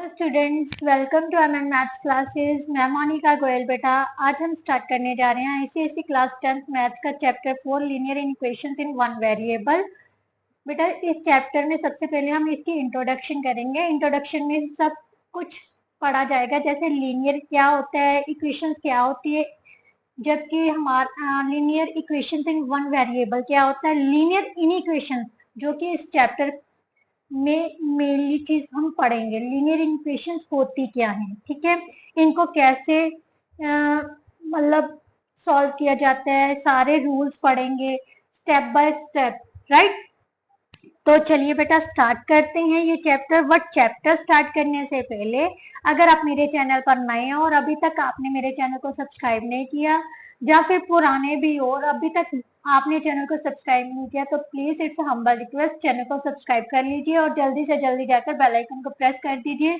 Students, welcome to MN maths classes. मैं मोनिका गोयल। बेटा आज हम स्टार्ट करने जा रहे हैं आईसीएसई क्लास 10th मैथ्स का chapter 4 linear equations in one variable. बेटा इस चैप्टर में सबसे पहले हम इसकी इंट्रोडक्शन करेंगे। इंट्रोडक्शन में सब कुछ पढ़ा जाएगा, जैसे लीनियर क्या होता है, इक्वेशंस क्या होती है, जबकि हमारा linear equations in one variable क्या होता है, लीनियर इन इक्वेशन जो कि इस चैप्टर में मेनली चीज हम पढ़ेंगे। लीनियर इक्वेशंस होती क्या हैं, ठीक है, इनको कैसे मतलब सॉल्व किया जाता है, सारे रूल्स पढ़ेंगे स्टेप बाय स्टेप, राइट। तो चलिए बेटा स्टार्ट करते हैं ये चैप्टर। बट चैप्टर स्टार्ट करने से पहले अगर आप मेरे चैनल पर नए हैं और अभी तक आपने मेरे चैनल को सब्सक्राइब नहीं किया, या फिर पुराने भी हो और अभी तक आपने चैनल को सब्सक्राइब नहीं किया, तो please it's humble request, channel को सब्सक्राइब कर लीजिए और जल्दी से जल्दी जाकर बेल आइकन को प्रेस कर दीजिए,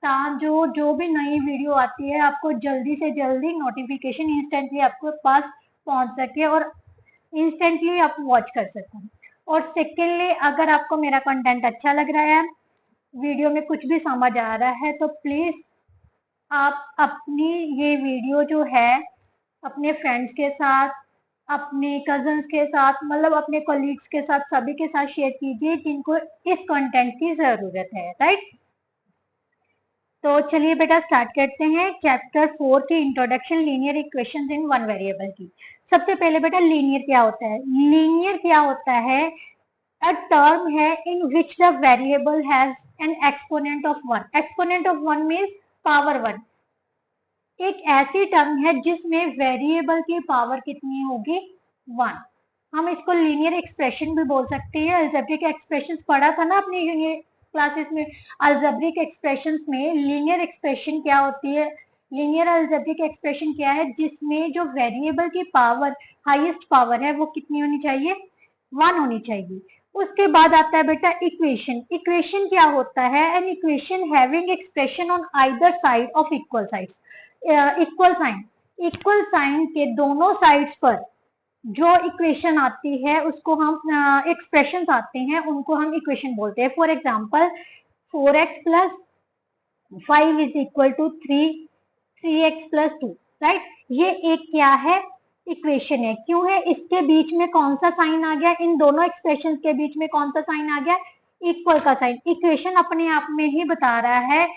ताकि जो भी नई वीडियो आती है आपको जल्दी से जल्दी नोटिफिकेशन इंस्टेंटली आपके पास पहुंच सके और इंस्टेंटली आप वॉच कर सकें। और सेकेंडली, अगर आपको मेरा कंटेंट अच्छा लग रहा है, वीडियो में कुछ भी समझ आ रहा है, तो प्लीज आप अपनी ये वीडियो जो है अपने फ्रेंड्स के साथ, अपने कजन्स के साथ, मतलब अपने कोलीग्स के साथ, सभी के साथ शेयर कीजिए जिनको इस कंटेंट की जरूरत है, राइट। तो चलिए बेटा स्टार्ट करते हैं चैप्टर 4 की introduction linear equations in one variable की। सबसे पहले बेटा लीनियर क्या होता है। लीनियर क्या होता है, a term है in which the variable has an exponent of 1. exponent of 1 means power 1. एक ऐसी टर्म है जिसमें वेरिएबल की पावर कितनी होगी, 1। हम इसको लीनियर एक्सप्रेशन भी बोल सकते हैं। अलजेब्रिक एक्सप्रेशंस पढ़ा था ना अपनी यूनिट क्लासेस में। अलजेब्रिक एक्सप्रेशंस में लीनियर एक्सप्रेशन क्या होती है, लीनियर अलजेब्रिक एक्सप्रेशन क्या है, जिसमें जो वेरिएबल की पावर हाईएस्ट पावर है वो कितनी होनी चाहिए, 1 होनी चाहिए। उसके बाद आता है बेटा इक्वेशन। इक्वेशन क्या होता है, an equation having expression on either side of equal sides. Equal sign, equal sign के दोनों साइड्स पर जो इक्वेशन आती है उसको हम एक्सप्रेशन आते हैं उनको हम इक्वेशन बोलते हैं। For example 4x plus 5 is equal to 3x plus 2, right. ये एक क्या है, इक्वेशन है। क्यों है, इसके बीच में कौन सा साइन आ गया, इन दोनों एक्सप्रेशन के बीच में कौन सा साइन आ गया, इक्वल का साइन। इक्वेशन अपने आप में ही बता रहा है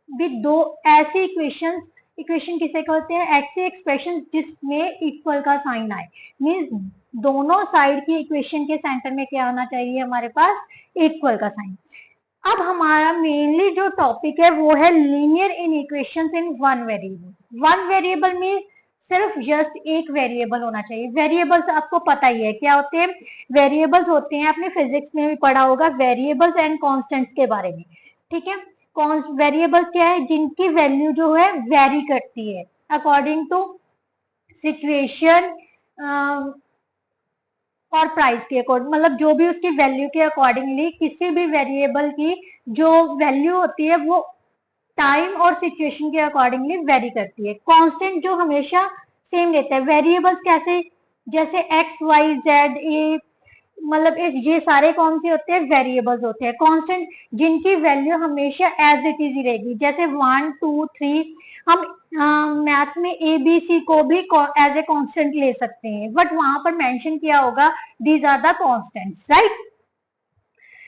भी दो ऐसी इक्वेशंस, इक्वेशन किसे कहते हैं, ऐसे एक्सप्रेशन जिसमें इक्वल का साइन आए, मींस दोनों साइड की इक्वेशन के सेंटर में क्या आना चाहिए, हमारे पास इक्वल का साइन। अब हमारा मेनली जो टॉपिक है वो है linear in equations in one variable. One variable means सिर्फ जस्ट एक वेरिएबल होना चाहिए। वेरिएबल्स आपको पता ही है क्या होते हैं, वेरिएबल्स होते हैं, आपने फिजिक्स में भी पढ़ा होगा वेरिएबल्स एंड कांस्टेंट्स के बारे में, ठीक है। वेरिएबल्स क्या है, जिनकी वैल्यू जो है वेरी करती है अकॉर्डिंग टू सिचुएशन और प्राइस के अकॉर्डिंग, मतलब जो भी उसकी वैल्यू के अकॉर्डिंगली किसी भी वेरिएबल की जो वैल्यू होती है वो टाइम और सिचुएशन के अकॉर्डिंगली वेरी करती है। कांस्टेंट जो हमेशा सेम रहता है। वेरिएबल्स कैसे, जैसे एक्स वाई जेड, ए, मतलब ये सारे कौन से होते हैं, वेरिएबल्स होते हैं। कांस्टेंट जिनकी वैल्यू हमेशा एज इट इज ही रहेगी, जैसे 1 2 3। हम मैथ्स में ए बी सी को भी एज ए कांस्टेंट ले सकते हैं, बट वहां पर मेंशन किया होगा these are the constants, right.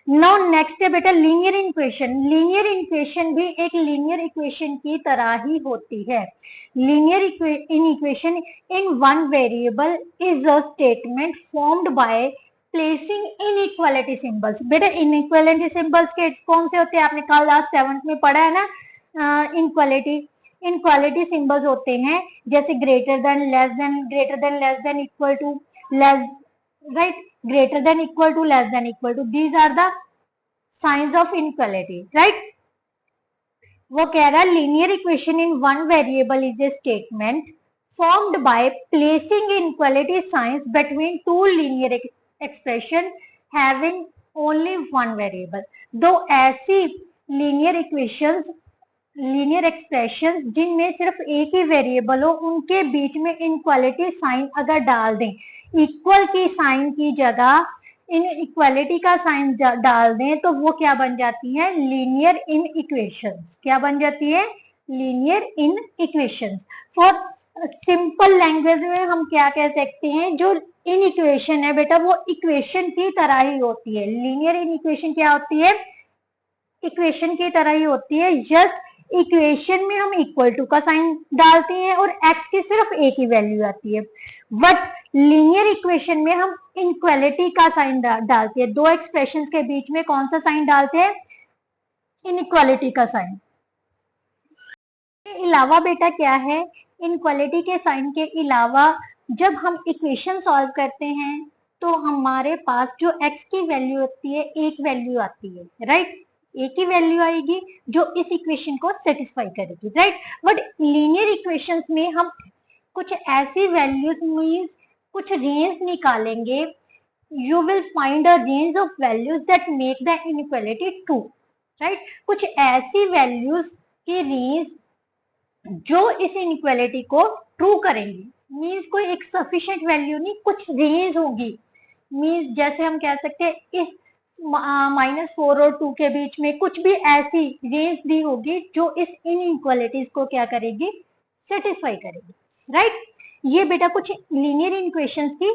Now next है बेटा लीनियर इक्वेशन। लीनियर इक्वेशन भी एक लीनियर इक्वेशन की तरह ही होती है। Linear equation in one variable is a statement formed by placing inequality symbols. बेटा इनइक्वालिटी सिंबल्स के कौन से होते हैं, आपने कल लास्ट 7th में पढ़ा है ना, इनक्वालिटी सिंबल्स होते हैं, जैसे greater than, less than, equal to, less, right, greater than equal to, less than equal to, these are the signs of inequality, right। वो कह रहा है linear equation in one variable is a statement formed by placing inequality science between two linear expression having only one variable. दो ऐसी linear equations, linear expressions जिनमें सिर्फ एक ही variable हो, उनके बीच में इनक्वालिटी साइन अगर डाल दें, इक्वल की साइन की जगह इन इक्वालिटी का साइन डाल दें तो वो क्या बन जाती है, लीनियर इन इक्वेशंस। क्या बन जाती है, linear in equations. For simple language में हम क्या कह सकते हैं, जो इन इक्वेशन है बेटा वो इक्वेशन की तरह ही होती है। लीनियर इन इक्वेशन क्या होती है, इक्वेशन की तरह ही होती है, जस्ट इक्वेशन में हम इक्वल टू का साइन डालते हैं और एक्स की सिर्फ एक ही वैल्यू आती है। बट लीनियर इक्वेशन में हम इनइक्वालिटी का साइन डालते हैं। दो एक्सप्रेशंस के बीच में कौन सा साइन डालते हैं, इनइक्वालिटी का साइन। के अलावा बेटा क्या है, इनइक्वालिटी के साइन के अलावा जब हम इक्वेशन सॉल्व करते हैं तो हमारे पास जो x की वैल्यू होती है, एक वैल्यू आती है, राइट। एक ही वैल्यू आएगी जो इस इक्वेशन को सेटिस्फाई करेगी, राइट। बट लीनियर इक्वेशंस में हम कुछ ऐसी वैल्यूज मींस कुछ रेंज निकालेंगे, you will find a range of values that make the inequality true, right. कुछ ऐसी वैल्यूज की रेंज जो इस इनइक्वालिटी को ट्रू करेंगे, मींस कोई एक सफिशिएंट वैल्यू नहीं, कुछ रेंज होगी। मींस जैसे हम कह सकते हैं इस -4 और 2 के बीच में कुछ भी ऐसी रेंज दी होगी जो इस इनइक्वालिटीज को क्या करेगी, सेटिस्फाई करेगी, राइट। ये बेटा कुछ लीनियर इक्वेशंस की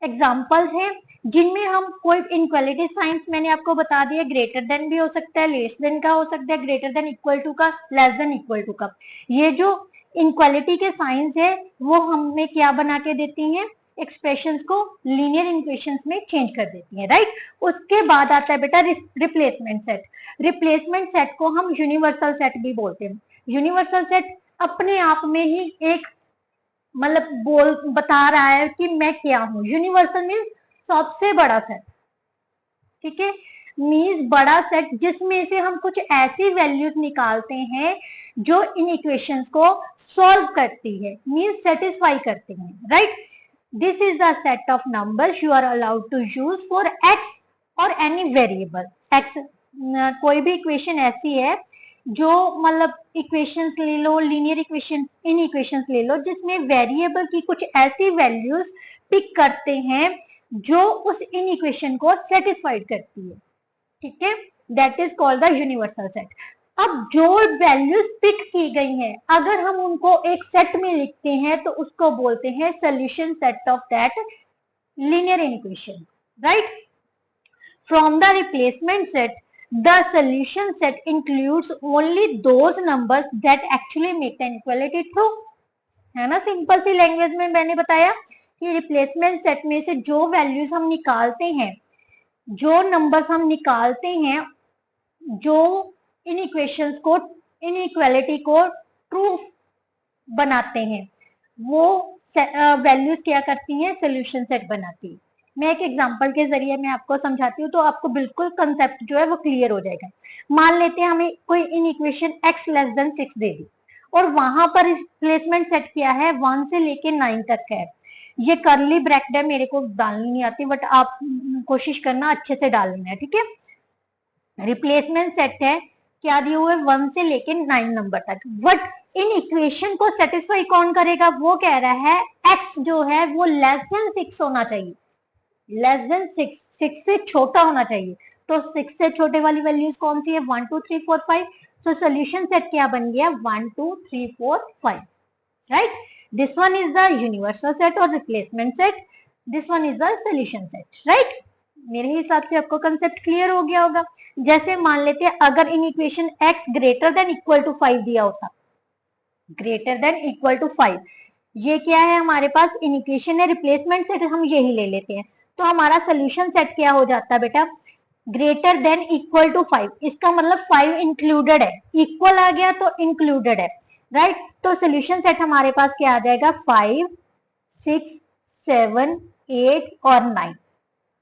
एग्जांपल्स हैं जिनमें हम कोई इनइक्वालिटी साइंस मैंने आपको बता दिया, ग्रेटर देन भी हो सकता है, लेस देन का हो सकता है, ग्रेटर देन इक्वल टू का, लेस देन इक्वल टू का। ये जो इनइक्वालिटी के साइंस है वो हमें क्या बना के देती हैं, एक्सप्रेशंस को लीनियर इक्वेशंस में चेंज कर देती है, राइट। उसके बाद आता है बेटा रिप्लेसमेंट सेट। रिप्लेसमेंट सेट को हम यूनिवर्सल सेट भी बोलते हैं। यूनिवर्सल सेट अपने आप में ही एक मतलब बता रहा है कि मैं क्या हूं। यूनिवर्सल मीन सबसे बड़ा सेट, ठीक है। मीन्स बड़ा सेट जिसमें से हम कुछ ऐसी वैल्यूज निकालते हैं जो इन इक्वेशंस को सॉल्व करती है, मीन्स सेटिस्फाई करती हैं, right. This is the set of numbers you are allowed to use for X और एनी वेरिएबल। एक्स कोई भी इक्वेशन ऐसी है जो मतलब इक्वेशंस ले लो, लीनियर इक्वेशंस, इन इक्वेशंस ले लो जिसमें वेरिएबल की कुछ ऐसी वैल्यूज पिक करते हैं जो उस इन इक्वेशन को सेटिस्फाइड करती है, ठीक है। That is called the universal set. अब जो वैल्यूज पिक की गई हैं अगर हम उनको एक सेट में लिखते हैं तो उसको बोलते हैं solution set of that linear equation, right. From the replacement set the solution set includes only those numbers that actually make the inequality true, है ना। सिंपल सी लैंग्वेज में मैंने बताया कि रिप्लेसमेंट सेट में से जो वैल्यूज हम निकालते हैं, जो नंबर्स हम निकालते हैं जो इन इक्वेशंस को, इन इक्वालिटी को ट्रू बनाते हैं, वो वैल्यूज क्या करती हैं, सोल्यूशन सेट बनाती है। मैं एक एग्जांपल के जरिए मैं आपको समझाती हूँ तो आपको बिल्कुल कंसेप्ट जो है वो क्लियर हो जाएगा। मान लेते हैं हमें कोई इन इक्वेशन x लेस देन 6 दे दी और वहां पर रिप्लेसमेंट सेट किया है 1 से लेके 9 तक का है। ये करली ब्रैकेट है, मेरे को डालनी नहीं आती बट आप कोशिश करना अच्छे से डाल लेना है, ठीक है। रिप्लेसमेंट सेट है क्या दिए हुए 1 से लेके 9 नंबर तक। बट इन इक्वेशन को सेटिस्फाई कौन करेगा, वो कह रहा है x जो है वो लेस देन 6 होना चाहिए, लेस देन 6 से छोटा होना चाहिए। तो 6 से छोटे वाली वैल्यूज कौन सी है, 1 2 3 4 5। सो सोल्यूशन सेट क्या बन गया, 1 2 3 4 5, right. This one is the universal set और replacement set, this one is the solution set, right. मेरे हिसाब से आपको कंसेप्ट क्लियर हो गया होगा। जैसे मान लेते हैं अगर इन equation x greater than equal to 5 दिया होता, ग्रेटर देन इक्वल टू 5, ये क्या है हमारे पास, इन इक्वेशन है, रिप्लेसमेंट सेट हम यही ले लेते हैं। तो हमारा सोल्यूशन सेट क्या हो जाता है बेटा, ग्रेटर देन इक्वल टू 5। इसका मतलब 5 इंक्लूडेड है, इक्वल आ गया तो इंक्लूडेड है, राइट। तो सोल्यूशन सेट हमारे पास क्या आ जाएगा, 5 6 7 8 और 9।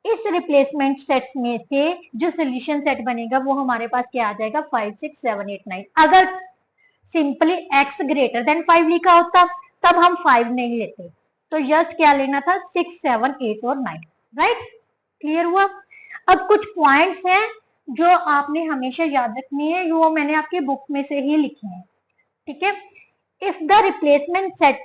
इस रिप्लेसमेंट सेट में से जो सोल्यूशन सेट बनेगा वो हमारे पास क्या आ जाएगा, 5 6 7 8 9। अगर सिंपली x ग्रेटर देन 5 लिखा होता तब हम 5 नहीं लेते, तो जस्ट क्या लेना था, 6 7 8 और 9, राइट। क्लियर हुआ। अब कुछ पॉइंट्स हैं जो आपने हमेशा याद रखनी है, वो मैंने आपकी बुक में से ही लिखे हैं, ठीक है। If the replacement set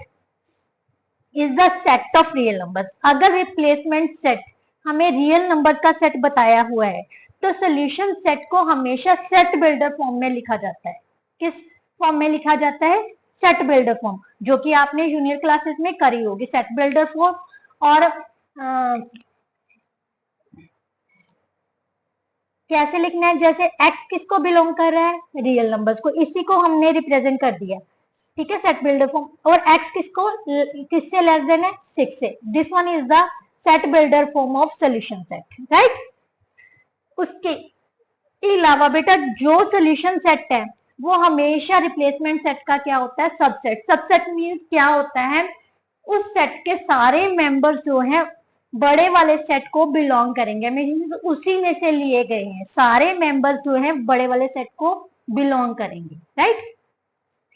is the set of real numbers, अगर रिप्लेसमेंट सेट हमें रियल नंबर्स का सेट बताया हुआ है, तो सोल्यूशन सेट को हमेशा सेट बिल्डर फॉर्म में लिखा जाता है। किस फॉर्म में लिखा जाता है? सेट बिल्डर फॉर्म, जो कि आपने जूनियर क्लासेस में करी होगी, सेट बिल्डर फॉर्म। और कैसे लिखना है? जैसे x किसको बिलोंग कर रहा है? रियल नंबर्स को, इसी को हमने रिप्रेजेंट कर दिया, ठीक है, सेट बिल्डर फॉर्म। और x किसको, किससे लेस देन है? 6 से। This one is the set builder form of solution set, right. उसके अलावा बेटा जो सॉल्यूशन सेट है वो हमेशा रिप्लेसमेंट सेट का क्या होता है? सबसेट। सबसेट मींस क्या होता है? उस सेट के सारे मेंबर्स जो हैं बड़े वाले सेट को बिलोंग करेंगे, मींस उसी में से लिए गए हैं, सारे मेंबर्स जो हैं बड़े वाले सेट को बिलोंग करेंगे, राइट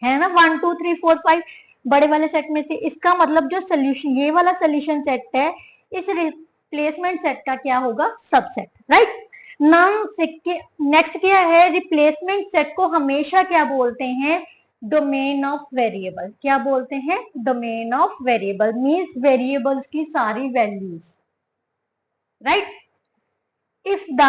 है ना। 1 2 3 4 5 बड़े वाले सेट में से, इसका मतलब जो सोल्यूशन, ये वाला सोल्यूशन सेट है, इस रिप्लेसमेंट सेट का क्या होगा? Subset, right. नाउ नेक्स्ट क्या है? रिप्लेसमेंट सेट को हमेशा क्या बोलते हैं? Domain of variable. क्या बोलते हैं? Domain of variable means variables की सारी values, right. If the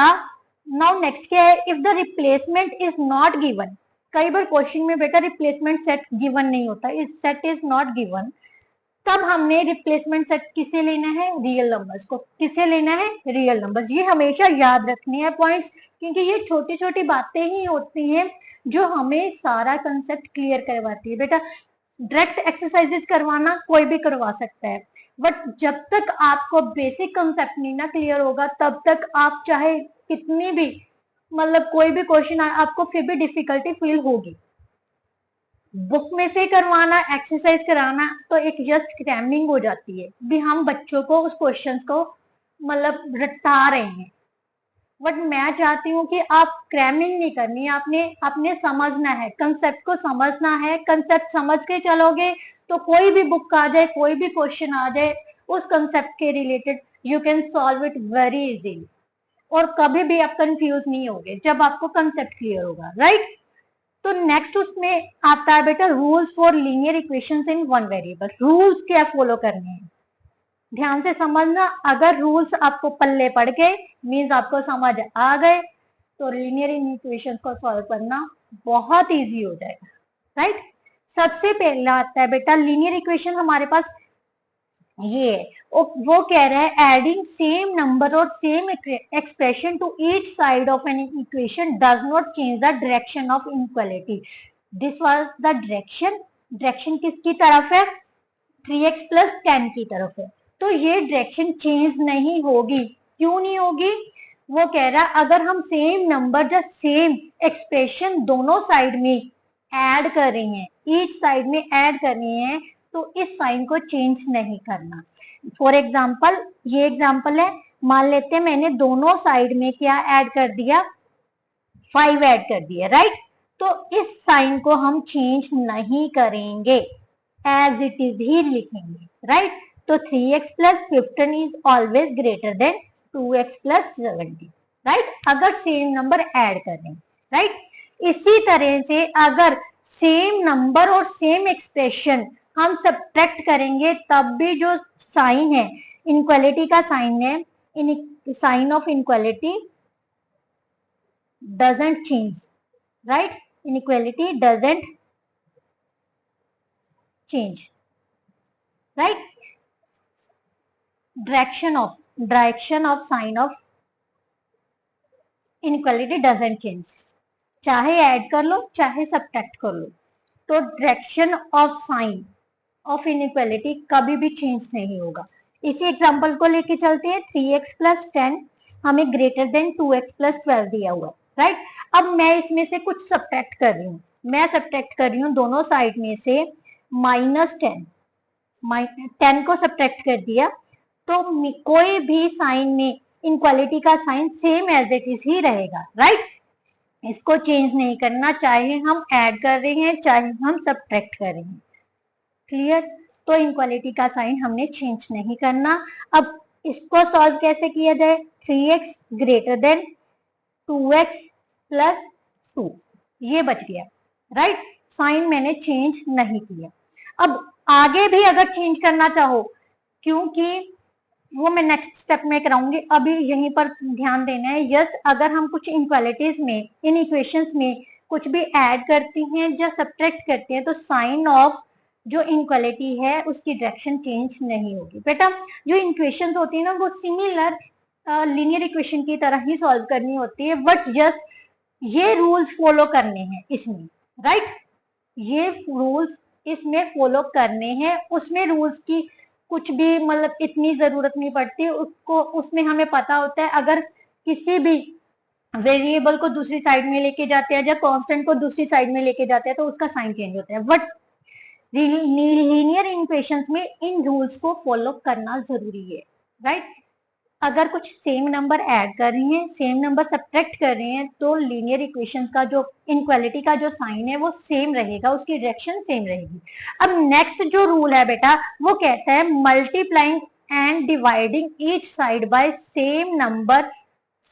now next क्या है? If the replacement is not given. कई बार क्वेश्चन में बेटा रिप्लेसमेंट सेट गिवन नहीं होता, इस सेट इज नॉट गिवन, तब हमने रिप्लेसमेंट सेट किसे लेना है? रियल नंबर्स को। किसे लेना है? Real numbers. ये हमेशा याद रखनी है पॉइंट्स, क्योंकि ये छोटी छोटी बातें ही होती हैं जो हमें सारा कंसेप्ट क्लियर करवाती है। बेटा डायरेक्ट एक्सरसाइजेस करवाना कोई भी करवा सकता है, बट जब तक आपको बेसिक कंसेप्ट नहीं ना क्लियर होगा, तब तक आप चाहे कितनी भी मतलब कोई भी क्वेश्चन आए, आपको फिर भी डिफिकल्टी फील होगी। बुक में से करवाना, एक्सरसाइज कराना तो एक जस्ट क्रैमिंग हो जाती है, भी हम बच्चों को उस क्वेश्चंस को मतलब रटा रहे हैं, बट मैं चाहती हूँ कि आप क्रैमिंग नहीं करनी है, आपने समझना है, कंसेप्ट को समझना है। कंसेप्ट समझ के चलोगे तो कोई भी बुक आ जाए, कोई भी क्वेश्चन आ जाए उस कंसेप्ट के related, you can solve it very easily, और कभी भी आप कंफ्यूज नहीं होगे जब आपको कंसेप्ट क्लियर होगा, राइट। तो नेक्स्ट उसमें आता है बेटा rules for linear equations in one variable. Rules क्या फॉलो करने हैं, ध्यान से समझना। अगर रूल्स आपको पल्ले पड़ गए मींस आपको समझ आ गए, तो लीनियर इक्वेशंस को सॉल्व करना बहुत इजी हो जाएगा, राइट। सबसे पहला आता है बेटा लीनियर इक्वेशन, हमारे पास ये वो कह रहा है एडिंग सेम नंबर और same expression to each side of an equation does not change the direction of inequality. This was the direction. Direction किसकी तरफ है? 3x प्लस 10 की तरफ है, तो ये डायरेक्शन चेंज नहीं होगी। क्यों नहीं होगी? वो कह रहा है अगर हम सेम नंबर या सेम एक्सप्रेशन दोनों साइड में ऐड कर रहे हैं, ईच साइड में ऐड कर रहे हैं, तो इस साइन को चेंज नहीं करना। फॉर एग्जाम्पल, ये एग्जाम्पल है, मान लेते हैं मैंने दोनों साइड में क्या ऐड कर दिया? 5 ऐड कर दिया, राइट। तो इस साइन को हम चेंज नहीं करेंगे, एज इट इज ही लिखेंगे, राइट। तो 3x plus 15 is always greater than 2x plus 70, right, अगर सेम नंबर ऐड करें, राइट। इसी तरह से अगर सेम नंबर और सेम एक्सप्रेशन हम सब्ट्रैक्ट करेंगे, तब भी जो साइन है, इनक्वालिटी का साइन है, sign of inequality doesn't change, right? Inequality doesn't change, right? Direction of sign of inequality doesn't change, चाहे ऐड कर लो चाहे सब्ट्रैक्ट कर लो, तो direction of sign of inequality कभी भी चेंज नहीं होगा। इसी एग्जांपल को लेके चलते हैं। 3x प्लस 10 हमें ग्रेटर देन 2x प्लस 12 दिया हुआ है, राइट। अब मैं इसमें से कुछ सब्ट्रैक्ट कर रही हूँ, मैं सब्ट्रैक्ट कर रही हूँ दोनों साइड में से -10, 10 को सब्ट्रैक्ट कर दिया, तो कोई भी साइन में इनक्वालिटी का sign same as it is ही रहेगा, राइट। इसको चेंज नहीं करना, चाहे हम ऐड कर रहे हैं चाहे हम सब्ट्रैक्ट कर रहे हैं, क्लियर। तो इनक्वालिटी का साइन हमने चेंज नहीं करना। अब इसको सॉल्व कैसे किया जाए? 3x greater than 2x plus 2, ये बच गया, राइट। साइन मैंने चेंज नहीं किया। अब आगे भी अगर चेंज करना चाहो, क्योंकि वो मैं नेक्स्ट स्टेप में कराऊंगी, अभी यहीं पर ध्यान देना है। यस, अगर हम कुछ इनक्वालिटीज में, इन इक्वेशंस में कुछ भी ऐड करते हैं या सब्ट्रैक्ट करते हैं तो साइन ऑफ जो इनक्वालिटी है उसकी डायरेक्शन चेंज नहीं होगी। बेटा जो इक्वेशंस होती है ना वो सिमिलर लीनियर इक्वेशन की तरह ही सॉल्व करनी होती है, बट जस्ट ये रूल्स फॉलो करने हैं इसमें, राइट? ये रूल्स इसमें फॉलो करने हैं, उसमें रूल्स की कुछ भी मतलब इतनी जरूरत नहीं पड़ती उसको, उसमें हमें पता होता है अगर किसी भी वेरिएबल को दूसरी साइड में लेके जाते हैं या कांस्टेंट को दूसरी साइड में लेके जाते हैं तो उसका साइन चेंज होता है। बट लीनियर इक्वेशंस में इन रूल्स को फॉलो करना जरूरी है, राइट? अगर कुछ सेम नंबर ऐड कर रही हैं, सेम नंबर सब्ट्रैक्ट कर रहे हैं तो लीनियर इक्वेशंस का जो इनक्वालिटी का जो साइन है वो सेम रहेगा, उसकी डायरेक्शन सेम रहेगी। अब नेक्स्ट जो रूल है बेटा वो कहता है multiplying and dividing each side by same number,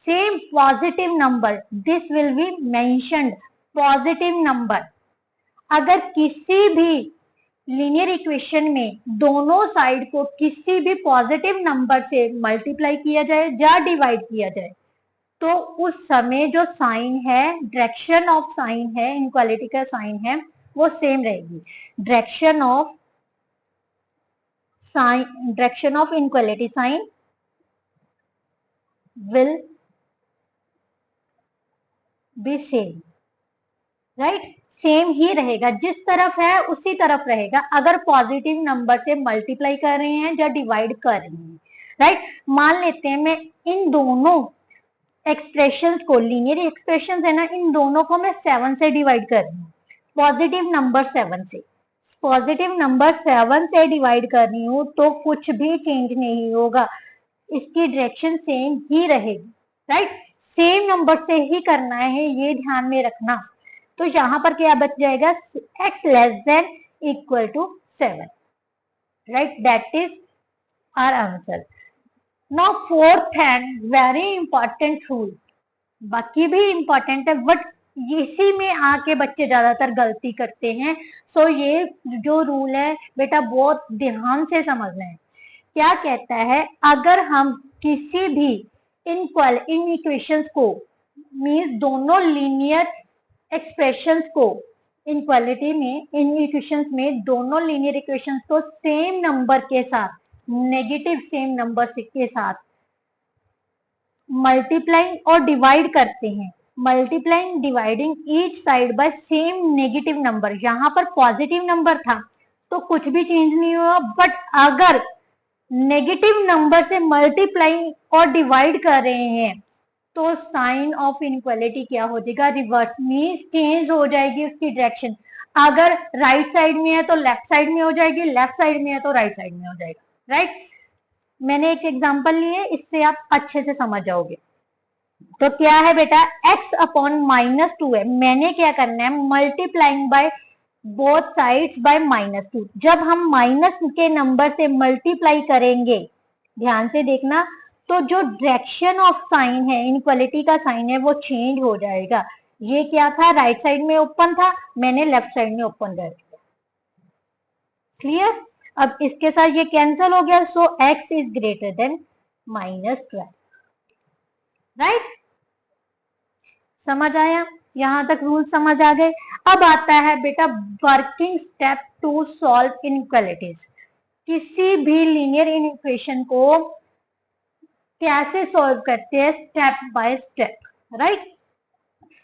same positive number, this will be mentioned positive number. अगर किसी भी लीनियर इक्वेशन में दोनों साइड को किसी भी पॉजिटिव नंबर से मल्टीप्लाई किया जाए या डिवाइड किया जाए तो उस समय जो साइन है, डायरेक्शन ऑफ साइन है, इनक्वालिटी का साइन है वो सेम रहेगी। Direction of sign, direction of inequality sign will be same, right? Same ही रहेगा, जिस तरफ है उसी तरफ रहेगा अगर पॉजिटिव नंबर से मल्टीप्लाई कर रहे हैं या डिवाइड कर रहे हैं, राइट? मान लेते हैं मैं इन दोनों एक्सप्रेशंस को, लीनियर एक्सप्रेशंस है ना, इन दोनों को मैं 7 से डिवाइड कर रही हूँ, पॉजिटिव नंबर 7 से, पॉजिटिव नंबर 7 से डिवाइड कर रही हूँ तो कुछ भी चेंज नहीं होगा, इसकी डायरेक्शन सेम ही रहेगी, राइट? सेम नंबर से ही करना है, ये ध्यान में रखना। तो यहाँ पर क्या बच जाएगा, x less than equal to 7, right? That is our answer. Now fourth and very important rule, बाकी भी इंपॉर्टेंट है बट इसी में आके बच्चे ज्यादातर गलती करते हैं। सो ये जो रूल है बेटा बहुत ध्यान से समझना है। क्या कहता है, अगर हम किसी भी इन इक्वेशंस को, मींस दोनों लीनियर एक्सप्रेशंस को, इनक्वालिटी में, इन इक्वेशंस में दोनों लीनियर इक्वेशंस को सेम नंबर के साथ, नेगेटिव सेम नंबर के साथ मल्टीप्लाइंग और डिवाइड करते हैं, multiplying dividing each side by same negative number, यहाँ पर पॉजिटिव नंबर था तो कुछ भी चेंज नहीं हुआ, बट अगर नेगेटिव नंबर से मल्टीप्लाई और डिवाइड कर रहे हैं तो साइन ऑफ इनक्वालिटी क्या हो जाएगा, रिवर्स, मीन्स चेंज हो जाएगी उसकी डायरेक्शन। अगर राइट साइड में है तो लेफ्ट साइड में हो जाएगी, लेफ्ट साइड में है तो राइट साइड में हो जाएगा, राइट? मैंने एक एग्जांपल लिए, इससे आप अच्छे से समझ जाओगे। तो क्या है बेटा, x अपॉन -2 है, मैंने क्या करना है, multiplying by both sides by -2। जब हम माइनस के नंबर से मल्टीप्लाई करेंगे, ध्यान से देखना, तो जो डायरेक्शन ऑफ साइन है, इनक्वालिटी का साइन है वो चेंज हो जाएगा। ये क्या था, राइट साइड में ओपन था, मैंने लेफ्ट साइड में ओपन कर दिया, क्लियर? अब इसके साथ ये कैंसिल हो गया, सो x is greater than -12, right? समझ आया? यहां तक रूल समझ आ गए। अब आता है बेटा working step to solve inequalities. किसी भी लीनियर इक्वेशन को कैसे सॉल्व करते हैं, step by step, right?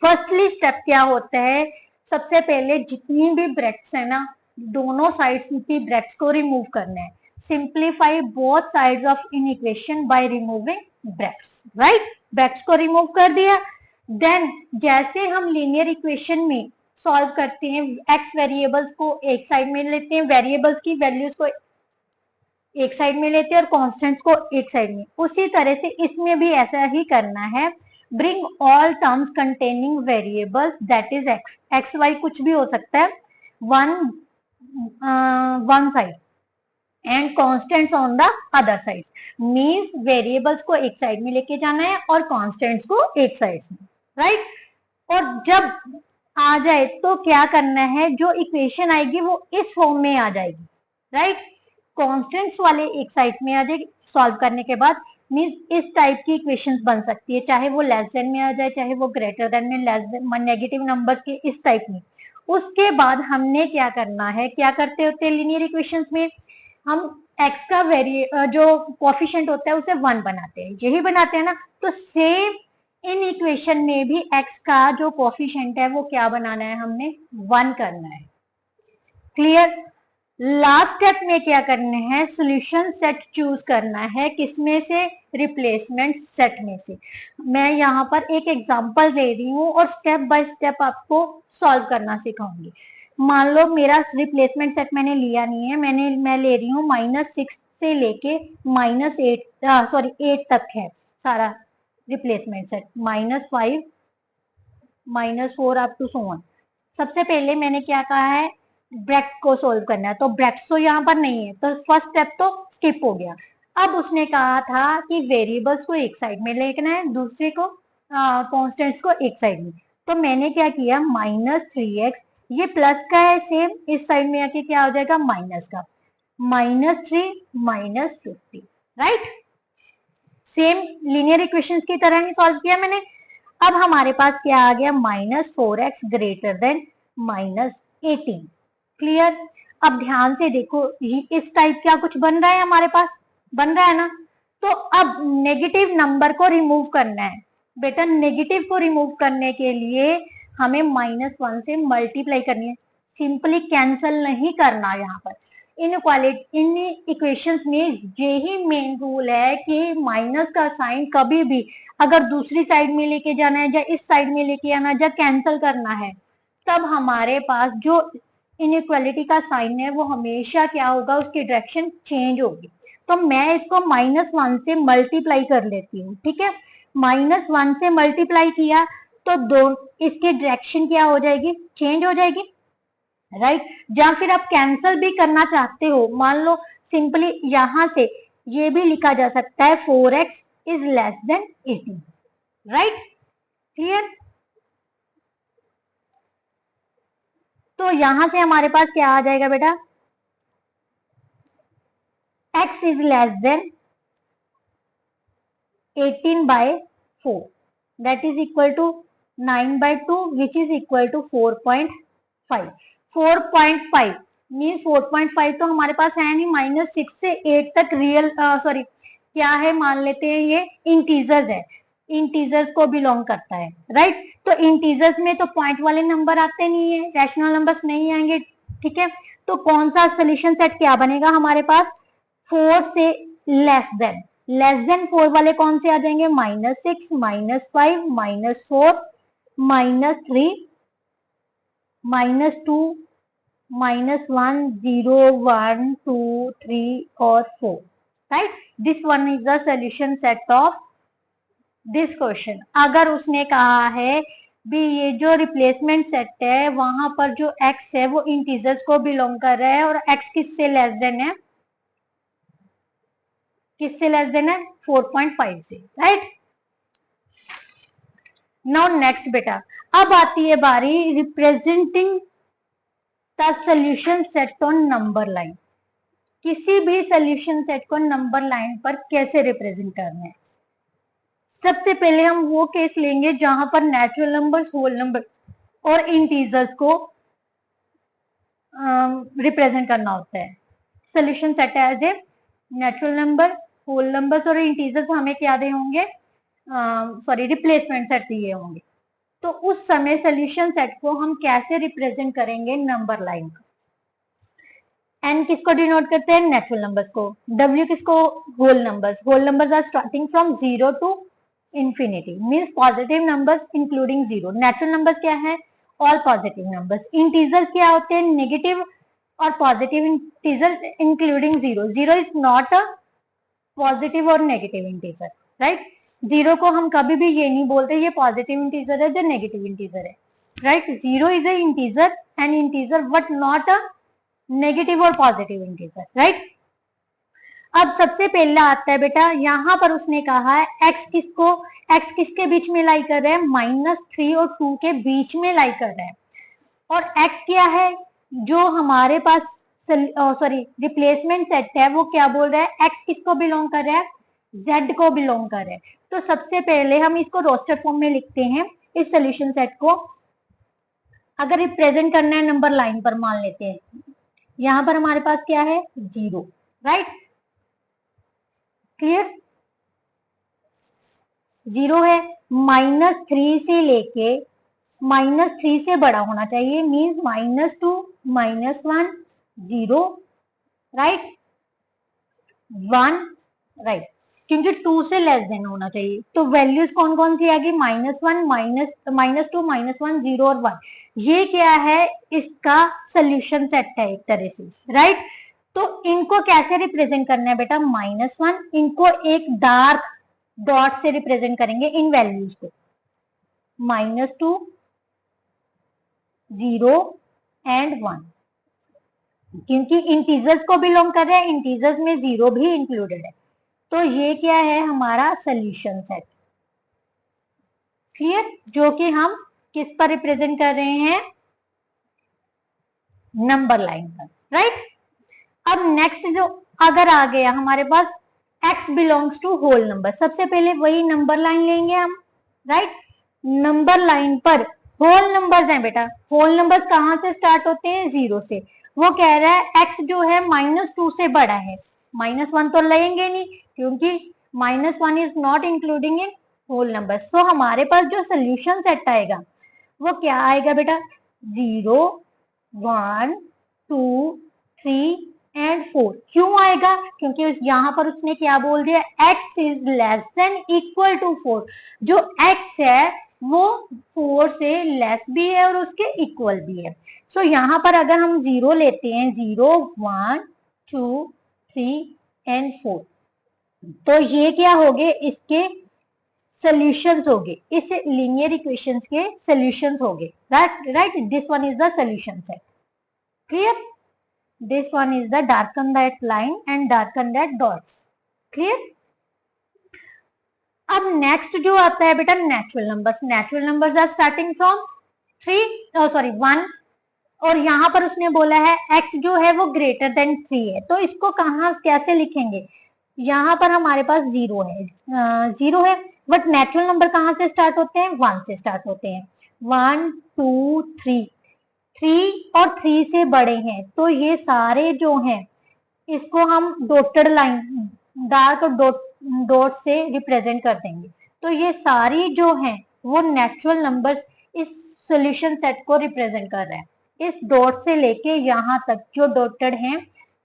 Firstly step क्या होता है, सबसे पहले जितनी भी ब्रैकेट्स है ना, दोनों साइड्स की ब्रैकेट्स को रिमूव करना है। Simplify both sides of in equation by removing brackets, right? Brackets को रिमूव कर दिया, देन जैसे हम लीनियर इक्वेशन में सॉल्व करते हैं, एक्स वेरिएबल्स को एक साइड में लेते हैं, वेरिएबल्स की वैल्यूज को एक साइड में लेते हैं और कांस्टेंट्स को एक साइड में, उसी तरह से इसमें भी ऐसा ही करना है। Bring all terms containing variables that is X, X Y कुछ भी हो सकता है, one side and constants on the other side, means variables को एक साइड में लेके जाना है और कांस्टेंट्स को एक साइड में, राइट? और जब आ जाए तो क्या करना है, जो इक्वेशन आएगी वो इस फॉर्म में आ जाएगी, राइट? कॉन्स्टेंट्स वाले एक साइड में आ जाए सॉल्व करने के बाद, मीन इस टाइप की इक्वेशंस बन सकती है, चाहे वो लेस देन में आ जाए चाहे वो ग्रेटर देन में, लेस देन नेगेटिव नंबर्स के इस टाइप में। उसके बाद हमने क्या करना है, क्या करते होते हैं लीनियर इक्वेशंस में, हम एक्स का जो कोफिशिएंट होता है उसे 1 बनाते हैं, यही बनाते हैं ना। तो सेम इन इक्वेशन में भी एक्स का जो कोफिशिएंट है वो क्या बनाना है, हमने 1 करना है। क्लियर। लास्ट स्टेप में क्या करना है, सॉल्यूशन सेट चूज करना है, किसमें से, रिप्लेसमेंट सेट में से। मैं यहाँ पर एक एग्जांपल दे रही हूँ और स्टेप बाय स्टेप आपको सॉल्व करना सिखाऊंगी। मान लो मेरा रिप्लेसमेंट सेट मैंने लिया नहीं है, मैं ले रही हूँ -6 से लेके -8 तक है सारा replacement set, -5 -4 up to so on. सबसे पहले मैंने क्या कहा है, ब्रैकेट को सोल्व करना है, तो ब्रैकेट्स तो यहाँ पर नहीं है, तो फर्स्ट स्टेप तो स्किप हो गया। अब उसने कहा था कि वेरिएबल्स को एक साइड में लेना है, दूसरे को कॉन्स्टेंट्स को एक साइड में। तो मैंने क्या किया, -3x, ये प्लस का है सेम, इस साइड में आके क्या हो जाएगा, माइनस का, -3 -50, राइट। सेम लीनियर इक्वेशंस की तरह ही सॉल्व किया मैंने। अब हमारे पास क्या आ गया, -4x ग्रेटर देन -18। क्लियर। अब ध्यान से देखो, इस टाइप का कुछ बन रहा है हमारे पास, बन रहा है ना। तो अब नेगेटिव नंबर को रिमूव करना है बेटा, नेगेटिव को रिमूव करने के लिए हमें -1 से मल्टीप्लाई करनी है, सिंपली कैंसल नहीं करना। यहाँ पर इन इक्वेशंस में यही मेन रूल है कि माइनस का साइन कभी भी अगर दूसरी साइड में लेके जाना है या इस साइड में लेके आना है या कैंसल करना है, तब हमारे पास जो इनइक्वालिटी का साइन है वो हमेशा क्या होगा, उसकी डायरेक्शन चेंज होगी। तो मैं इसको -1 से मल्टीप्लाई कर लेती हूँ, ठीक है। -1 से मल्टीप्लाई किया तो इसकी डायरेक्शन क्या हो जाएगी, चेंज हो जाएगी, राइट। या फिर आप कैंसल भी करना चाहते हो, मान लो सिंपली यहां से ये भी लिखा जा सकता है 4x is less then 18, right. Clear. तो यहां से हमारे पास क्या आ जाएगा बेटा, x is less then 18/4 that is equal to 9/2 which is equal to 4.5। 4.5 mean 4.5 तो हमारे पास है नहीं, -6 से 8 तक रियल क्या है, मान लेते हैं ये इंटीजर्स है, इंटीजर्स को बिलोंग करता है, राइट। तो इंटीजर्स में तो पॉइंट वाले नंबर आते नहीं है, रैशनल नंबर्स नहीं आएंगे, ठीक है। तो कौन सा सोल्यूशन सेट क्या बनेगा हमारे पास, 4 से लेस देन 4 वाले कौन से आ जाएंगे, -6 -5 -4 -3 -2 -1 0 1 2 3 और 4, right. This one is the solution set of this question. अगर उसने कहा है भी ये जो रिप्लेसमेंट सेट है वहां पर जो x है वो इंटीजर्स को बिलोंग कर रहा है और x किससे लेस देन है, किससे लेस देन है, 4.5 से, राइट। नाउ नेक्स्ट बेटा, अब आती है बारी representing the solution set on number line. किसी भी सॉल्यूशन सेट को नंबर लाइन पर कैसे रिप्रेजेंट करना है। सबसे पहले हम वो केस लेंगे जहां पर नेचुरल नंबर्स, होल नंबर और इंटीजर्स को रिप्रेजेंट करना होता है। Solution set as a natural number, whole numbers और इंटीजर्स हमें क्या दे होंगे, रिप्लेसमेंट सेट दिए होंगे। तो उस समय सॉल्यूशन सेट को हम कैसे रिप्रेजेंट करेंगे, नंबर लाइन पर। एन किसको डिनोट करते हैं, नेचुरल नंबर्स को, डब्ल्यू किसको, whole numbers are starting from 0 to infinity, means positive numbers including 0। Natural numbers क्या है, ऑल पॉजिटिव नंबर्स। इंटीजर्स क्या होते हैं, नेगेटिव और positive integer including 0। 0 is not a positive और नेगेटिव इंटीजर, राइट। 0 को हम कभी भी ये नहीं बोलते ये पॉजिटिव इंटीजर है जो नेगेटिव इंटीजर है, right. 0 is a integer, N integer but not a negative और पॉजिटिव इंटीजर, राइट। अब सबसे पहला आता है बेटा, यहां पर उसने कहा है एक्स किसके बीच में लाई कर रहे हैं, -3 और 2 के बीच में लाई कर रहे हैं। और एक्स क्या है, जो हमारे पास सॉरी रिप्लेसमेंट सेट है वो क्या बोल रहा है, एक्स किसको बिलोंग कर रहा है, जेड को बिलोंग कर रहा है। तो सबसे पहले हम इसको रोस्टर फॉर्म में लिखते हैं इस सोल्यूशन सेट को। अगर रिप्रेजेंट करना है नंबर लाइन पर, मान लेते हैं यहां पर हमारे पास क्या है, 0, राइट, क्लियर, 0 है। -3 से लेके -3 से बड़ा होना चाहिए, मीन्स -2, -1, 0, राइट, 1, राइट, क्योंकि 2 से लेस देन होना चाहिए। तो वैल्यूज कौन कौन सी आएगी, -1, -2, -1, 0 और 1। ये क्या है, इसका सोल्यूशन सेट है एक तरह से, राइट। तो इनको कैसे रिप्रेजेंट करना है बेटा, -1, इनको एक डार्क डॉट से रिप्रेजेंट करेंगे इन वैल्यूज को, -2, 0 एंड 1, क्योंकि इंटीजर्स को बिलोंग कर रहे हैं, इंटीजर्स में 0 भी इंक्लूडेड है। तो ये क्या है हमारा सोल्यूशन सेट, क्लियर, जो कि हम किस पर रिप्रेजेंट कर रहे हैं, नंबर लाइन पर, राइट। अब नेक्स्ट जो अगर आ गया हमारे पास x belongs to whole number, सबसे पहले वही नंबर लाइन लेंगे हम, राइट। नंबर लाइन पर होल नंबर्स हैं बेटा, होल नंबर्स कहां से स्टार्ट होते हैं, 0 से। वो कह रहा है x जो है -2 से बड़ा है, -1 तो लेंगे नहीं क्योंकि -1 is not including in whole number. So हमारे पास जो सोल्यूशन सेट आएगा वो क्या आएगा बेटा, 0, 1, 2, 3 एंड 4। क्यों आएगा, क्योंकि यहाँ पर उसने क्या बोल दिया, x is less than equal to 4। जो x है वो 4 से लेस भी है और उसके इक्वल भी है। सो यहाँ पर अगर हम 0 लेते हैं, 0, 1, 2, 3 एंड 4, तो ये क्या हो गए, इसके सॉल्यूशंस हो गए, इस लीनियर इक्वेशंस के सॉल्यूशंस हो गए, right. This one is the solution set, clear. This one is the darken that line and darken that dots, clear। अब नेक्स्ट जो आता है बेटा natural numbers, natural numbers are starting from 1, और यहाँ पर उसने बोला है x जो है वो ग्रेटर देन 3 है। तो इसको कहाँ कैसे लिखेंगे, यहाँ पर हमारे पास 0 है, 0 है, बट नेचुरल नंबर कहाँ से स्टार्ट होते हैं, 1 से स्टार्ट होते हैं, 1, 2, 3, 3 और 3 से बड़े हैं। तो ये सारे जो हैं इसको हम डॉटेड लाइन, डार्क डॉट से रिप्रेजेंट कर देंगे। तो ये सारी जो हैं वो नेचुरल नंबर्स इस सॉल्यूशन सेट को रिप्रेजेंट कर रहे हैं। इस डॉट से लेके यहाँ तक जो डॉटेड हैं,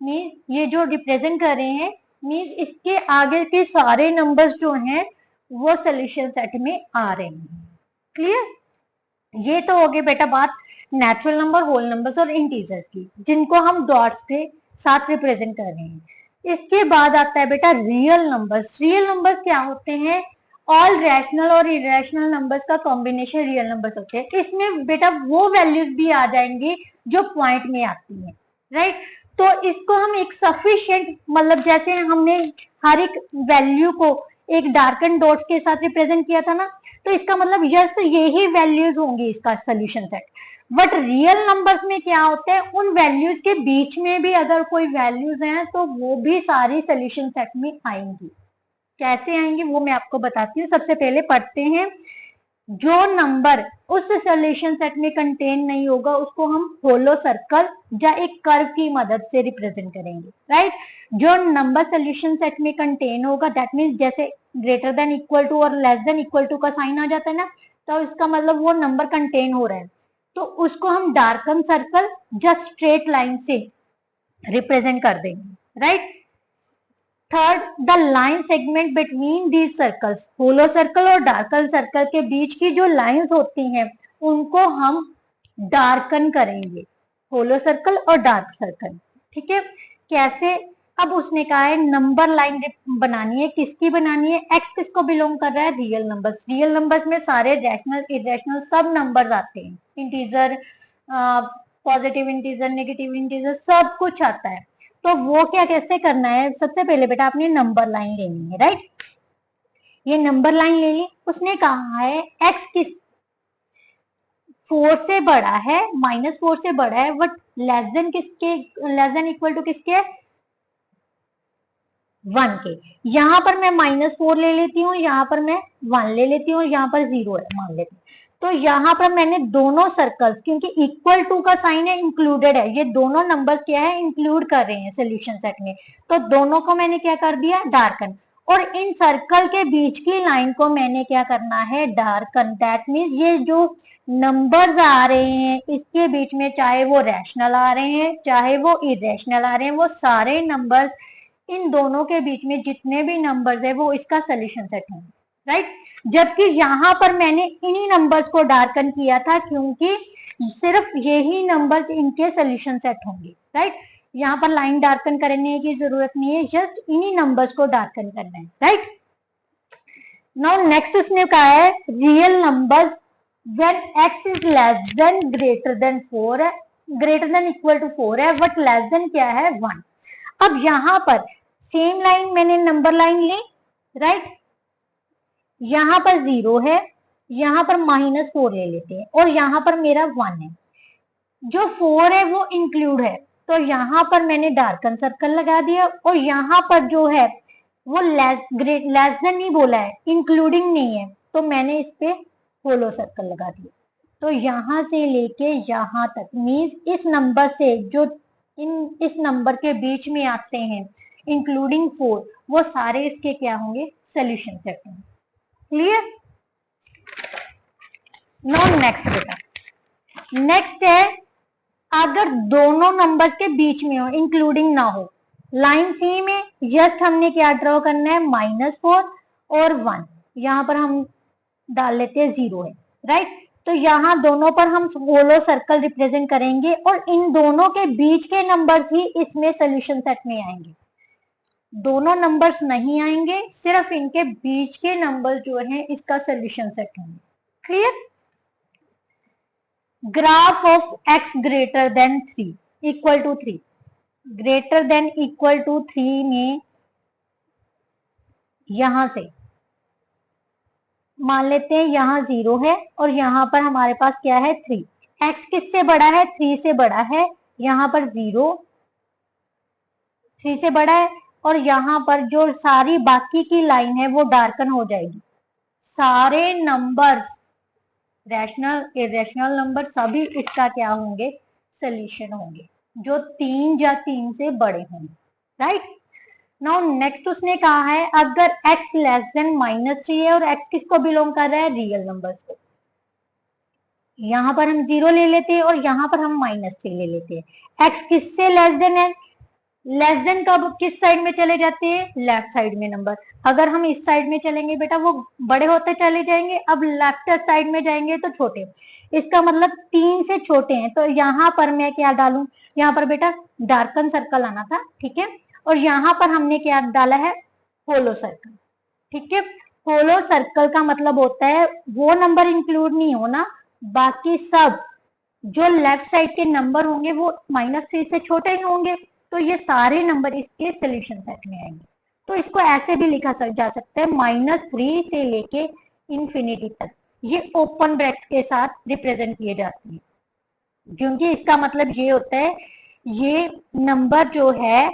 मीन ये जो रिप्रेजेंट कर रहे हैं, मीन इसके आगे के सारे नंबर्स जो हैं वो सॉल्यूशन सेट में आ रहे हैं, क्लियर। ये तो हो गई बेटा बात नेचुरल नंबर, होल नंबर्स और इंटीजर्स की, जिनको हम डॉट्स के साथ रिप्रेजेंट कर रहे हैं। इसके बाद आता है बेटा रियल नंबर्स। रियल नंबर्स क्या होते हैं, ऑल रैशनल और इरेशनल नंबर्स का कॉम्बिनेशन रियल नंबर्स होते हैं। इसमें बेटा वो वैल्यूज भी आ जाएंगी जो पॉइंट में आती हैं, राइट। तो इसको हम एक सफिशिएंट, मतलब जैसे हमने हर एक वैल्यू को एक डार्कन डॉट्स के साथ रिप्रेजेंट किया था ना, तो इसका मतलब यस तो यही वैल्यूज होंगी इसका solution set. But real numbers में क्या होता है, उन वैल्यूज के बीच में भी अगर कोई वैल्यूज हैं तो वो भी सारी सोल्यूशन सेट में आएंगी। कैसे आएंगी वो मैं आपको बताती हूँ। सबसे पहले पढ़ते हैं, जो नंबर उस सोल्यूशन सेट में कंटेन नहीं होगा उसको हम होलो सर्कल या एक कर्व की मदद से रिप्रेजेंट करेंगे, राइट। जो नंबर सोल्यूशन सेट में कंटेन होगा, दैट मीन्स जैसे ग्रेटर देन इक्वल टू और लेस देन इक्वल टू का साइन आ जाता है ना, तो इसका मतलब वो नंबर कंटेन हो रहा है, तो उसको हम darken circle just straight line से रिप्रेजेंट कर देंगे, right. Third, the line segment between these circles, hollow circle और डार्कन सर्कल के बीच की जो लाइंस होती हैं उनको हम डार्कन करेंगे, होलो सर्कल और डार्क सर्कल, ठीक है। कैसे, अब उसने कहा है नंबर लाइन बनानी है, किसकी बनानी है, एक्स किसको बिलोंग कर रहा है, रियल नंबर्स। रियल नंबर्स में सारे रैशनल इरेशनल सब नंबर्स आते हैं, integer, positive integer, negative integer, सब कुछ आता है। तो वो क्या कैसे करना है, सबसे पहले बेटा आपने नंबर लाइन लेनी है, राइट। ये नंबर लाइन ले ली, उसने कहा है एक्स किस 4 से बड़ा है, -4 से बड़ा है, बट लेस देन किसके, लेस देन इक्वल टू किसके है, 1 के। यहाँ पर मैं -4 ले लेती हूँ, यहाँ पर मैं 1 ले लेती हूँ, यहाँ पर 0 है मान लेती हूँ। तो यहाँ पर मैंने दोनों सर्कल्स, क्योंकि इक्वल टू का साइन है, इंक्लूडेड है, ये दोनों नंबर्स क्या है, इंक्लूड कर रहे हैं सोल्यूशन सेट में, तो दोनों को मैंने क्या कर दिया, डार्कन। और इन सर्कल के बीच की लाइन को मैंने क्या करना है, डार्कन। दैट मीन्स ये जो नंबर्स आ रहे हैं इसके बीच में, चाहे वो रैशनल आ रहे हैं चाहे वो इरेशनल आ रहे हैं, वो सारे नंबर्स, इन दोनों के बीच में जितने भी नंबर्स है वो इसका सोल्यूशन सेट होंगे, राइट। जबकि यहाँ पर मैंने इन्हीं नंबर्स को डार्कन किया था, क्योंकि सिर्फ यही नंबर्स इनके सोल्यूशन सेट होंगे, राइट। यहाँ पर लाइन डार्कन करने की जरूरत नहीं है, जस्ट इन्हीं नंबर्स को डार्कन करना है, राइट। नाउ नेक्स्ट उसने कहा है real numbers when x is less then greater than 4 है, ग्रेटर देन इक्वल टू 4 है, बट लेस देन क्या है, 1। अब यहाँ पर सेम लाइन मैंने नंबर लाइन ली, राइट। यहाँ पर 0 है, यहाँ पर -4 ले लेते हैं, और यहाँ पर मेरा 1 है। जो 4 है वो इंक्लूड है, तो यहाँ पर मैंने डार्कन सर्कल लगा दिया, और यहाँ पर जो है वो लेस देन नहीं बोला है, इंक्लूडिंग नहीं है, तो मैंने इस पे होलो सर्कल लगा दिया। तो यहाँ से लेके यहाँ तक मीन्स इस नंबर से जो इस नंबर के बीच में आते हैं इंक्लूडिंग 4, वो सारे इसके क्या होंगे, सोल्यूशन सेट होंगे। क्लियर। नाउ नेक्स्ट बेटा, नेक्स्ट है अगर दोनों नंबर्स के बीच में हो, इंक्लूडिंग ना हो, लाइन सी में जस्ट हमने क्या ड्रॉ करना है, -4 और 1, यहाँ पर हम डाल लेते हैं 0 है, राइट। तो यहाँ दोनों पर हम होलो सर्कल रिप्रेजेंट करेंगे, और इन दोनों के बीच के नंबर्स ही इसमें सोल्यूशन सेट में आएंगे, दोनों नंबर्स नहीं आएंगे, सिर्फ इनके बीच के नंबर्स जो हैं इसका सोल्यूशन सेट होंगे। Clear. Graph of x greater than 3 equal to 3, greater than equal to 3 में यहां से मान लेते हैं यहाँ 0 है, और यहाँ पर हमारे पास क्या है, 3। x किससे बड़ा है, 3 से बड़ा है, यहाँ पर 0 3 से बड़ा है, और यहाँ पर जो सारी बाकी की लाइन है वो डार्कन हो जाएगी। सारे नंबर्स, रैशनल इरेशनल नंबर, सभी इसका क्या होंगे, सोल्यूशन होंगे, जो 3 या 3 से बड़े होंगे, राइट। नाउ नेक्स्ट उसने कहा है अगर x लेस देन -3 है, और x किसको बिलोंग कर रहा है, रियल नंबर्स को, यहाँ पर हम 0 ले लेते हैं और यहाँ पर हम -3 ले लेते हैं। x किससे लेस देन है, लेस देन कब किस साइड में चले जाते हैं, लेफ्ट साइड में नंबर। अगर हम इस साइड में चलेंगे बेटा वो बड़े होते चले जाएंगे, अब लेफ्ट साइड में जाएंगे तो छोटे, इसका मतलब 3 से छोटे हैं। तो यहाँ पर मैं क्या डालूं, यहाँ पर बेटा डार्कन सर्कल आना था, ठीक है, और यहाँ पर हमने क्या डाला है, होलो सर्कल, ठीक है। होलो सर्कल का मतलब होता है वो नंबर इंक्लूड नहीं होना, बाकी सब जो लेफ्ट साइड के नंबर होंगे वो -3 से छोटे ही होंगे, तो ये सारे नंबर इसके सोल्यूशन सेट में आएंगे। तो इसको ऐसे भी लिखा जा सकता है, -3 से लेके इंफिनिटी तक ये ओपन ब्रैकेट के साथ रिप्रेजेंट किए जाते हैं, क्योंकि इसका मतलब ये होता है ये नंबर जो है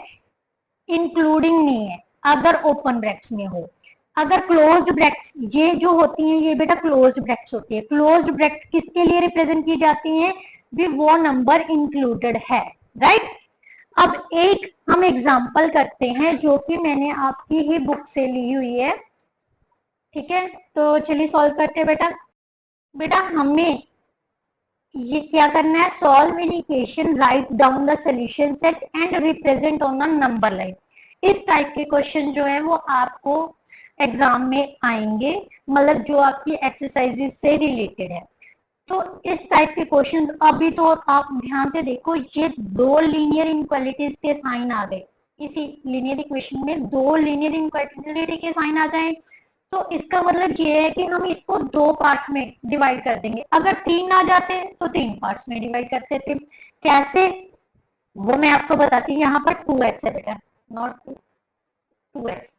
इंक्लूडिंग नहीं है अगर ओपन ब्रैकेट्स में हो। अगर क्लोज्ड ब्रैकेट्स, ये जो होती हैं ये बेटा क्लोज्ड ब्रैकेट्स होती है। क्लोज्ड ब्रैकेट किसके लिए रिप्रेजेंट की जाती हैं, भी वो नंबर इंक्लूडेड है, राइट। अब एक हम एग्जांपल करते हैं जो कि मैंने आपकी ही बुक से ली हुई है, ठीक है। तो चलिए सॉल्व करते हैं बेटा। बेटा हमें ये क्या करना है, solve an equation, write down the solution set and represent on the number line. इस टाइप के क्वेश्चन जो है वो आपको एग्जाम में आएंगे, मतलब जो आपकी एक्सरसाइजेस से रिलेटेड है। तो इस टाइप के क्वेश्चन अभी तो आप ध्यान से देखो, ये 2 लीनियर इनक्वालिटीज के साइन आ गए, इसी लीनियर इक्वेशन में 2 लीनियर इनक्वालिटी के साइन आ जाए, तो इसका मतलब ये है कि हम इसको 2 पार्ट्स में डिवाइड कर देंगे। अगर 3 आ जाते तो 3 पार्ट्स में डिवाइड करते थे। कैसे, वो मैं आपको बताती हूँ। यहाँ पर 2x है बेटा, not 2x,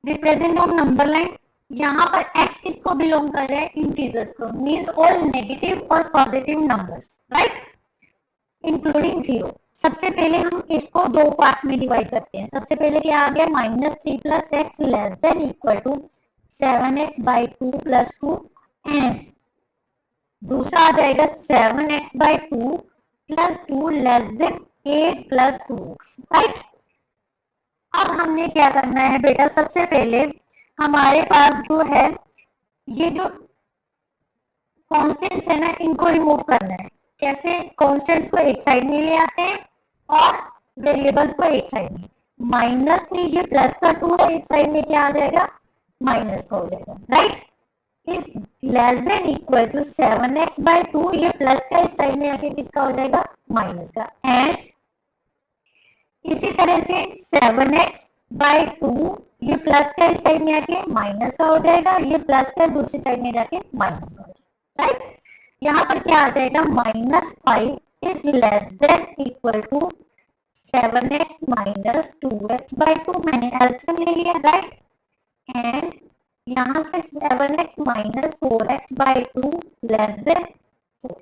represent on number line यहाँ पर x किसको बिलोंग कर रहा है, इंटीजर्स को, मीन्स ऑल नेगेटिव और positive numbers, right, including zero. सबसे पहले हम इसको दो पार्ट्स में डिवाइड करते हैं। सबसे पहले क्या आ गया, -3 plus X less than equal to 7x by 2 plus 2 and दूसरा आ जाएगा 7x by 2 plus 2 less than 8 plus 2x, right. अब हमने क्या करना है बेटा, सबसे पहले हमारे पास जो है ये जो कॉन्स्टेंट्स है ना, इनको रिमूव करना है। कैसे, कॉन्स्टेंट्स को एक साइड में ले आते हैं और वेरिएबल्स को एक साइड में। -3 ये प्लस का 2 है, इस साइड में क्या आ जाएगा, माइनस का हो जाएगा, राइट। इस less than equal to 7x by 2, ये प्लस का इस साइड में आके किसका हो जाएगा, माइनस का। एंड इसी तरह से 7x बाई 2, ये प्लस का इस साइड में आके माइनस का हो जाएगा, ये प्लस का दूसरी साइड में जाके माइनस का हो जाएगा, राइट। यहाँ पर क्या आ जाएगा, -5 is less than equal to 7x minus 2x by 2, मैंने एलसीएम ले लिया, राइट। एंड यहाँ से 7x minus 4x by 2 less then 4।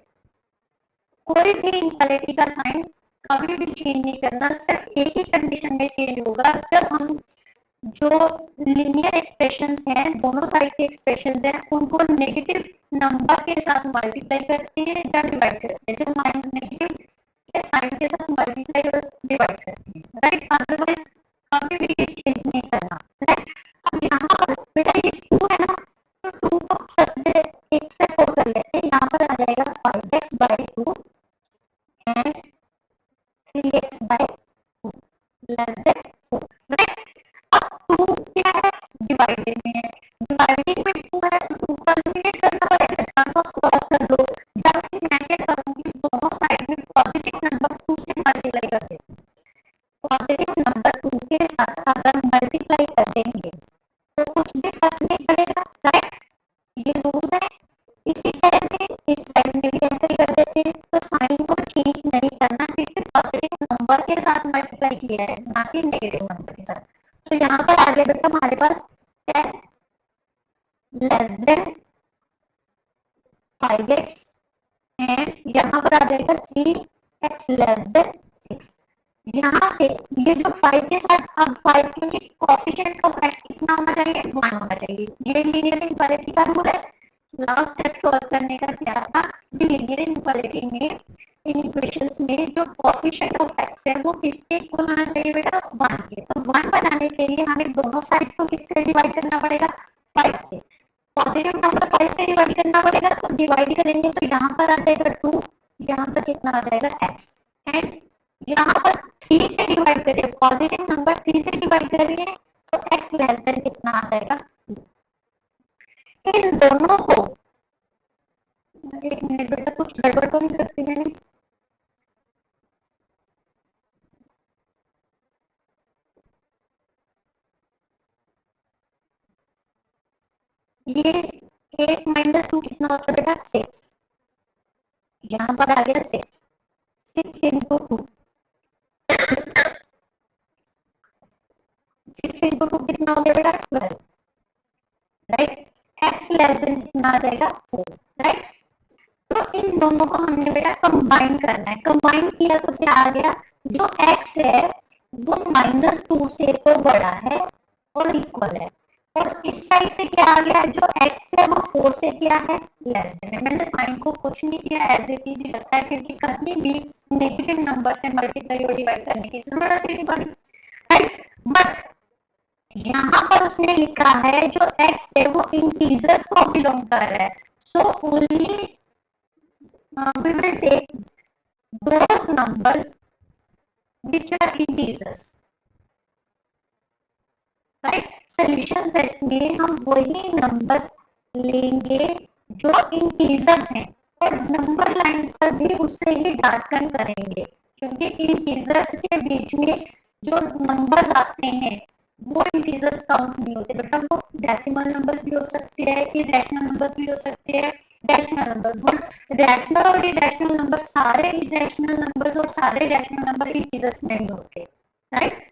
कोई भी इनइक्वालिटी का साइन कभी भी चेंज नहीं करना, सिर्फ एक ही कंडीशन में चेंज होगा, जब हम जो लीनियर एक्सप्रेशंस हैं, दोनों साइड के एक्सप्रेशंस हैं, उनको नेगेटिव नंबर के साथ मल्टीप्लाई करते हैं या डिवाइड करते हैं, जो नेगेटिव के साइन के साथ मल्टीप्लाई और डिवाइड करते हैं, राइट। अदरवाइज कभी भी ये चेंज नहीं करना, राइट। अब यहाँ पर बेटा ये 2 है ना, तो 2 को सबसे एक से 4 कर लेते हैं, यहाँ पर आ जाएगा 5x by 2 and 3x by 2 less then 4, right. अब 2 क्या है, डिवाइडेड में है, डिवाइडिंग में 2 है तो 2 का एलिमिनेट करना पड़ेगा, चार को क्रॉस कर दो। जब फिर मैं क्या करूंगी, दोनों साइड में पॉजिटिव नंबर 2 से मल्टीप्लाई कर देती हूँ। पॉजिटिव नंबर 2 के साथ अगर मल्टीप्लाई कर देंगे तो कुछ भी फर्क नहीं पड़ेगा, राइट। ये रूल है। इसी तरह से इस साइड में भी ऐसे कर देते हैं, तो साइन को चेंज नहीं करना, क्योंकि पॉजिटिव नंबर के साथ मल्टीप्लाई किया है, ना कि नेगेटिव नंबर के साथ। तो यहाँ पर आगे बेटा हमारे पास 10 लेस देन 5x एंड यहाँ पर आ जाएगा 3x लेस देन 6। यहाँ से ये जो 5 के साथ, अब 5 क्योंकि कोएफिशिएंट ऑफ x कितना होना चाहिए, 1 होना चाहिए, ये लीनियर इनइक्वालिटी का रूल है। लास्ट स्टेप सॉल्व करने का क्या था, लीनियर इनइक्वालिटी में, इन इक्वेशंस में जो कोएफिशिएंट ऑफ x है वो किसके इक्वल होना चाहिए बेटा, 1 के। तो 1 बनाने के लिए हमें दोनों साइड्स को किससे डिवाइड करना पड़ेगा, 5 से। पॉजिटिव नंबर 5 से डिवाइड करना पड़ेगा, तो डिवाइड करेंगे तो यहाँ पर आ जाएगा 2, यहाँ पर कितना आ जाएगा x, एंड यहाँ पर 3 से डिवाइड करिए, पॉजिटिव नंबर 3 से डिवाइड करिए तो x लेस देन कितना आ जाएगा, 2। इन दोनों को, एक मिनट बेटा कुछ गड़बड़ तो नहीं करती मैंने, ये 8 माइनस 2 कितना होता है बेटा, 6। यहाँ पर आ गया 6 इंटू 2, 6 इंटू 2 कितना हो गया बेटा, 12, राइट। x लेस देन कितना आ जाएगा, 4, राइट। तो इन दोनों को हमने बेटा कंबाइन करना है। कंबाइन किया तो क्या आ गया, जो x है वो -2 से तो बड़ा है और इक्वल है, और इस साइड से क्या आ गया, जो x है वो 4 से क्या है, लेस है। मैंने साइन को कुछ नहीं किया, एज इट इज लगता है, क्योंकि कहीं भी नेगेटिव नंबर से मल्टीप्लाई और डिवाइड करने की जरूरत नहीं पड़ी, राइट। बट यहाँ पर उसने लिखा है जो x है वो इंटीजर्स को बिलोंग कर रहा है, so only we will take those numbers which are integers, right। Solution set में हम वही नंबर्स लेंगे जो इंटीजर्स हैं, और नंबर लाइन पर भी उससे ही डार्कन करेंगे, क्योंकि इंटीजर्स के बीच में जो नंबर्स आते हैं वो इंटीजर्स काउंट नहीं होते बेटा, वो डेसिमल नंबर्स भी हो सकते हैं, इरेशनल नंबर्स भी हो सकते हैं, रैशनल नंबर। रैशनल और इरेशनल नंबर, सारे इरेशनल नंबर्स और सारे रैशनल नंबर इंटीजर्स नहीं होते, राइट।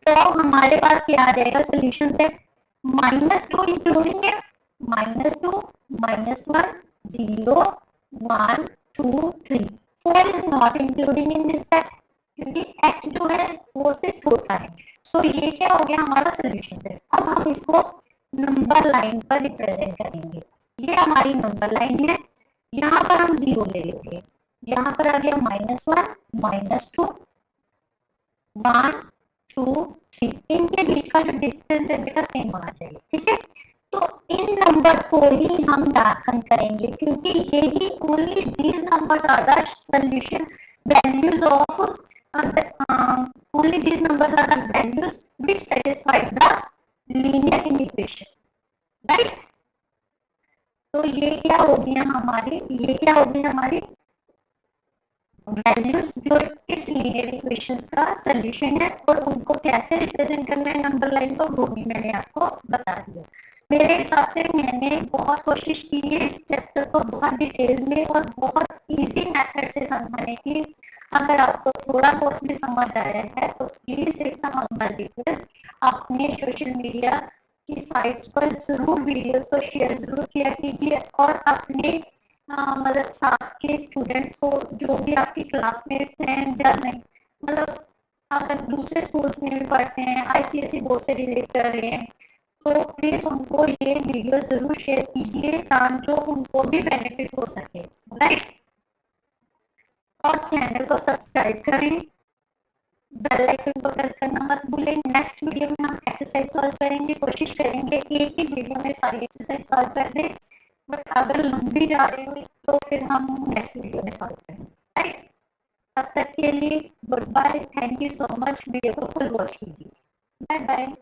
तो हमारे पास क्या आ जाएगा, सोल्यूशन से -2 इंक्लूडिंग है, -2, -1, 0, 1, 2, 3, 4 is not including in this set क्योंकि h जो है 4 से छोटा है। सो ये क्या हो गया हमारा सोल्यूशन है। अब हम इसको नंबर लाइन पर रिप्रेजेंट करेंगे। ये हमारी नंबर लाइन है, यहाँ पर हम 0 ले लेंगे, यहाँ पर आ गया -1, -2, 1, 2, 3, इनके बीच का जो डिस्टेंस है बेटा सेम होना चाहिए, ठीक है। तो इन नंबर्स को ही हम दाखिल करेंगे क्योंकि ये ही only these numbers are the solution values of only these numbers are the values which satisfy the linear equation, right. तो ये क्या हो गया हमारी, ये क्या हो गई हमारी वैल्यूज जो इस लीनियर इक्वेशंस का सॉल्यूशन है और उनको कैसे रिप्रेजेंट करना है नंबर लाइन को वो भी मैंने आपको बता दिया। मेरे हिसाब से मैंने बहुत कोशिश की है इस चैप्टर को बहुत डिटेल में और बहुत इजी मेथड से समझाने की। अगर आपको थोड़ा बहुत भी समझ आया है तो प्लीज एक नंबर देकर अपने सोशल मीडिया की साइट्स पर जरूर वीडियोस को शेयर जरूर किया कीजिए और अपने मतलब साथ के स्टूडेंट्स को जो भी आपकी क्लासमेट्स हैं या नहीं मतलब अगर दूसरे स्कूल्स में भी पढ़ते हैं आईसीएसई बोर्ड से रिलेट कर रहे हैं तो प्लीज उनको ये वीडियो जरूर शेयर कीजिए ताकि उनको भी बेनिफिट हो सके, राइट। और चैनल को सब्सक्राइब करें, बेल आइकन को प्रेस करना मत भूलें। नेक्स्ट वीडियो में हम एक्सरसाइज सॉल्व करेंगे, कोशिश करेंगे एक ही वीडियो में सारी एक्सरसाइज सॉल्व कर दें, बट अगर लंबी जा रही हुई तो फिर हम नेक्स्ट वीडियो में सॉल्व करेंगे, राइट। तब तक के लिए good bye, thank you so much. Video को फुल वॉच कीजिए, बाय बाय।